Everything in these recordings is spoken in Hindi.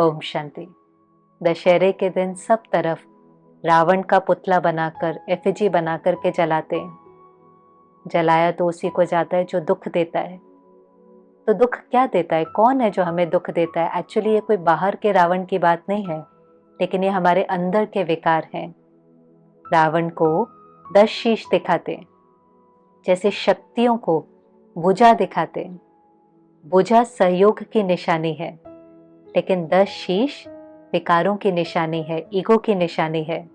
ओम शांति। दशहरे के दिन सब तरफ रावण का पुतला बनाकर एफिजी बनाकर के जलाते हैं। जलाया तो उसी को जाता है जो दुख देता है। तो दुख क्या देता है, कौन है जो हमें दुख देता है? एक्चुअली ये कोई बाहर के रावण की बात नहीं है, लेकिन ये हमारे अंदर के विकार हैं। रावण को 10 शीश दिखाते हैं, जैसे शक्तियों को भुजा दिखाते हैं। भुजा सहयोग की निशानी है, लेकिन 10 शीश विकारों की निशानी है, ईगो की निशानी है।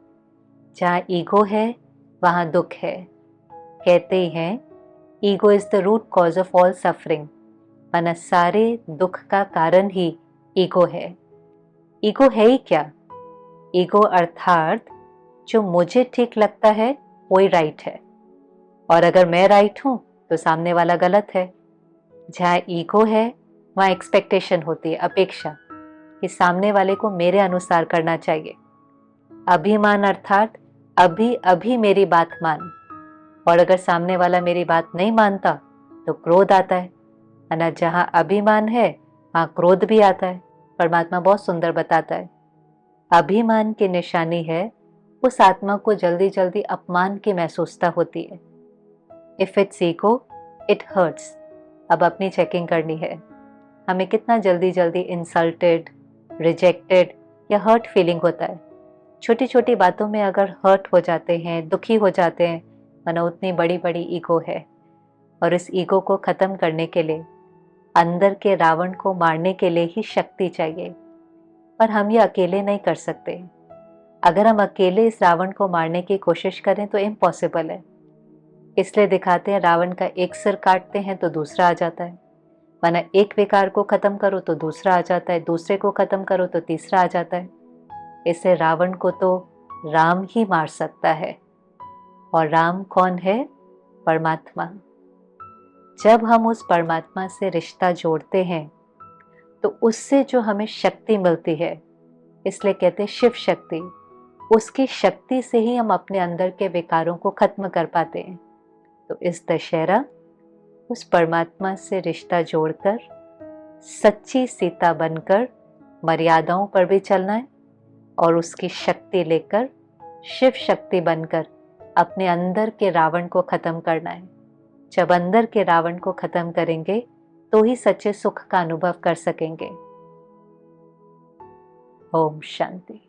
जहाँ ईगो है वहाँ दुख है। कहते हैं ego is the root cause of all suffering, माना सारे दुख का कारण ही ईगो है। ईगो है ही क्या? ईगो अर्थात जो मुझे ठीक लगता है वही राइट है, और अगर मैं राइट हूं तो सामने वाला गलत है। जहाँ ईगो है वहाँ एक्सपेक्टेशन होती है, अपेक्षा कि सामने वाले को मेरे अनुसार करना चाहिए। अभिमान अर्थात अभी अभी मेरी बात मान, और अगर सामने वाला मेरी बात नहीं मानता तो क्रोध आता है। ना जहाँ अभिमान है वहाँ क्रोध भी आता है। परमात्मा बहुत सुंदर बताता है, अभिमान की निशानी है उस आत्मा को जल्दी जल्दी अपमान की महसूसता होती है। If it's ego it hurts. अब अपनी चेकिंग करनी है, हमें कितना जल्दी जल्दी इंसल्टेड, रिजेक्टेड या हर्ट फीलिंग होता है। छोटी छोटी बातों में अगर हर्ट हो जाते हैं, दुखी हो जाते हैं, मानो उतनी बड़ी बड़ी ईगो है। और इस ईगो को खत्म करने के लिए, अंदर के रावण को मारने के लिए ही शक्ति चाहिए। पर हम ये अकेले नहीं कर सकते। अगर हम अकेले इस रावण को मारने की कोशिश करें तो इम्पॉसिबल है। इसलिए दिखाते हैं रावण का एक सिर काटते हैं तो दूसरा आ जाता है, माना एक विकार को खत्म करो तो दूसरा आ जाता है, दूसरे को खत्म करो तो तीसरा आ जाता है। इससे रावण को तो राम ही मार सकता है। और राम कौन है? परमात्मा। जब हम उस परमात्मा से रिश्ता जोड़ते हैं तो उससे जो हमें शक्ति मिलती है, इसलिए कहते हैं शिव शक्ति, उसकी शक्ति से ही हम अपने अंदर के विकारों को खत्म कर पाते हैं। तो इस दशहरा उस परमात्मा से रिश्ता जोड़कर सच्ची सीता बनकर मर्यादाओं पर भी चलना है, और उसकी शक्ति लेकर शिव शक्ति बनकर अपने अंदर के रावण को खत्म करना है। जब अंदर के रावण को खत्म करेंगे तो ही सच्चे सुख का अनुभव कर सकेंगे। ओम शांति।